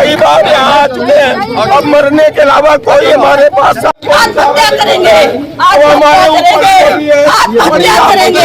कई बार यहाँ आ चुके हैं, अब मरने के अलावा कोई हमारे पास आत्महत्या करेंगे, आत्महत्या करेंगे।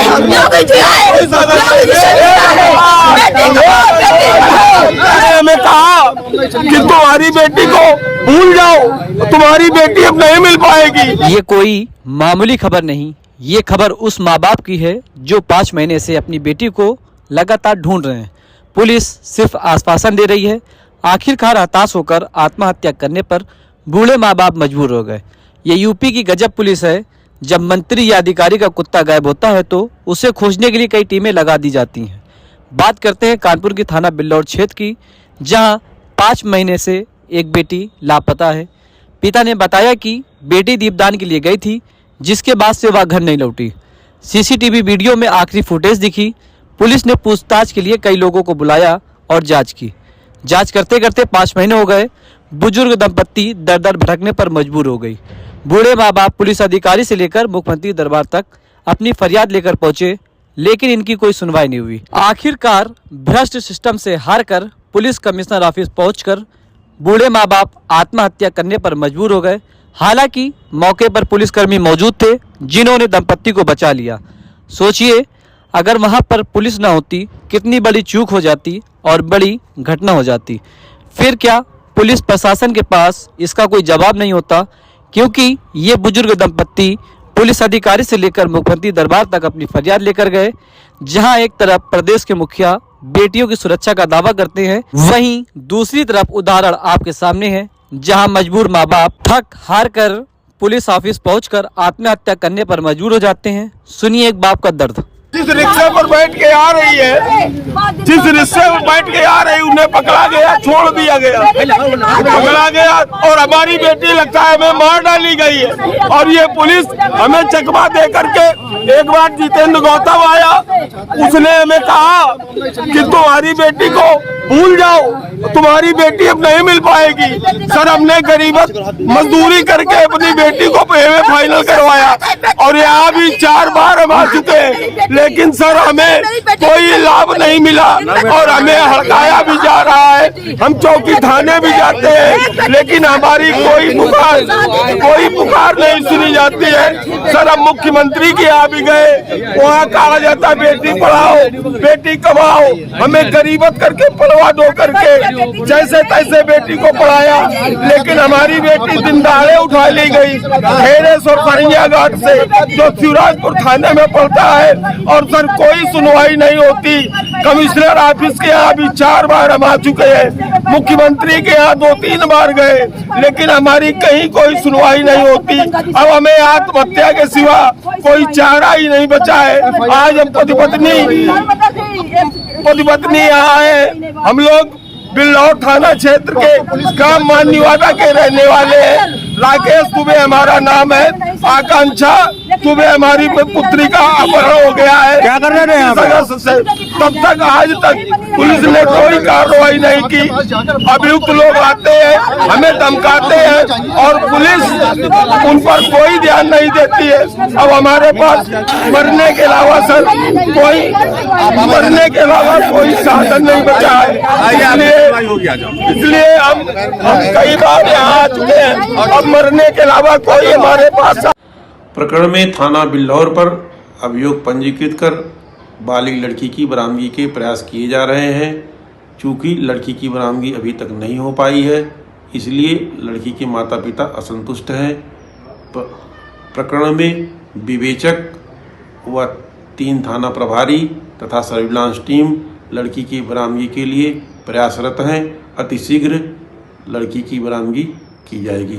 हमें कहा कि तुम्हारी बेटी को भूल जाओ, तुम्हारी बेटी अब नहीं मिल पाएगी। ये कोई मामूली खबर नहीं, ये खबर उस माँ बाप की है जो 5 महीने से अपनी बेटी को लगातार ढूंढ रहे हैं। पुलिस सिर्फ आश्वासन दे रही है, आखिरकार हताश होकर आत्महत्या करने पर बूढ़े माँ बाप मजबूर हो गए। ये यूपी की गजब पुलिस है। जब मंत्री या अधिकारी का कुत्ता गायब होता है तो उसे खोजने के लिए कई टीमें लगा दी जाती हैं। बात करते हैं कानपुर की थाना बिल्लौर क्षेत्र की, जहां 5 महीने से एक बेटी लापता है। पिता ने बताया कि बेटी दीपदान के लिए गई थी, जिसके बाद से वह घर नहीं लौटी। सीसीटीवी वीडियो में आखिरी फुटेज दिखी। पुलिस ने पूछताछ के लिए कई लोगों को बुलाया और जांच की। जांच करते करते 5 महीने हो गए। बुजुर्ग दंपत्ति दर दर भटकने पर मजबूर हो गई। बूढ़े माँ बाप पुलिस अधिकारी से लेकर मुख्यमंत्री दरबार तक अपनी फरियाद लेकर पहुंचे, लेकिन इनकी कोई सुनवाई नहीं हुई। आखिरकार भ्रष्ट सिस्टम से हारकर पुलिस कमिश्नर ऑफिस पहुंचकर बूढ़े माँ बाप आत्महत्या करने पर मजबूर हो गए। हालांकि मौके पर पुलिसकर्मी मौजूद थे, जिन्होंने दंपत्ति को बचा लिया। सोचिए, अगर वहां पर पुलिस न होती कितनी बड़ी चूक हो जाती और बड़ी घटना हो जाती। फिर क्या पुलिस प्रशासन के पास इसका कोई जवाब नहीं होता? क्योंकि ये बुजुर्ग दंपत्ति पुलिस अधिकारी से लेकर मुख्यमंत्री दरबार तक अपनी फरियाद लेकर गए। जहां एक तरफ प्रदेश के मुखिया बेटियों की सुरक्षा का दावा करते हैं, वहीं दूसरी तरफ उदाहरण आपके सामने है, जहां मजबूर माँ बाप थक हार कर पुलिस ऑफिस पहुंचकर आत्महत्या करने पर मजबूर हो जाते हैं। सुनिए एक बाप का दर्द। जिस रिक्शे पर बैठ के आ रही है, जिस रिक्शे पर बैठ के आ रही, उन्हें पकड़ा गया, छोड़ दिया गया, पकड़ा गया और हमारी बेटी लगता है हमें मार डाली गई है। और ये पुलिस हमें चकमा दे करके, एक बार जितेंद्र गौतम आया, उसने हमें कहा कि तुम्हारी बेटी को भूल जाओ, तुम्हारी बेटी अब नहीं मिल पाएगी। सर, हमने गरीबत मजदूरी करके अपनी बेटी को फाइनल करवाया और यहाँ भी 4 बार हम आ चुके हैं, लेकिन सर हमें कोई लाभ नहीं मिला और हमें हड़काया भी जा रहा है। हम चौकी थाने भी जाते हैं, लेकिन हमारी कोई पुकार नहीं सुनी जाती है। सर, हम मुख्यमंत्री के यहाँ भी गए, वहाँ कहा जाता बेटी पढ़ाओ, बेटी कमाओ। हमें गरीबत करके पढ़वा दो करके जैसे तैसे बेटी को पढ़ाया, लेकिन हमारी बेटी दिन दहाड़े उठा ली गई हेरेस और फरिया घाट से, जो शिवराजपुर थाने में पड़ता है। और सर, कोई सुनवाई नहीं होती। कमिश्नर ऑफिस के यहाँ भी 4 बार हम आ चुके हैं, मुख्यमंत्री के यहाँ 2-3 बार गए, लेकिन हमारी कहीं कोई सुनवाई नहीं होती। अब हमें आत्महत्या के सिवा कोई चारा ही नहीं बचा है। आज हम पति पत्नी यहाँ है। हम लोग बिल्लौर थाना क्षेत्र के ग्राम माननीवादा के रहने वाले हैं। राकेश दुबे हमारा नाम है। आकांक्षा दुबे हमारी पुत्री का अपहरण हो गया है। क्या कर रहे हैं अगस्त से तब तक आज तक पुलिस ने कोई कार्रवाई नहीं की। अभियुक्त लोग आते हैं, हमें धमकाते हैं और पुलिस उन पर कोई ध्यान नहीं देती है। अब हमारे पास मरने के अलावा सर कोई साधन नहीं बचा है। इसलिए हम कई बार यहाँ आ चुके हैं, अब मरने के अलावा कोई हमारे पास। प्रकरण में थाना बिल्लौर पर अभियोग पंजीकृत कर बालिग लड़की की बरामदगी के प्रयास किए जा रहे हैं। चूँकि लड़की की बरामदगी अभी तक नहीं हो पाई है, इसलिए लड़की के माता पिता असंतुष्ट हैं। प्रकरण में विवेचक व 3 थाना प्रभारी तथा सर्विलांस टीम लड़की की बरामदगी के लिए प्रयासरत हैं। अतिशीघ्र लड़की की बरामदगी की जाएगी।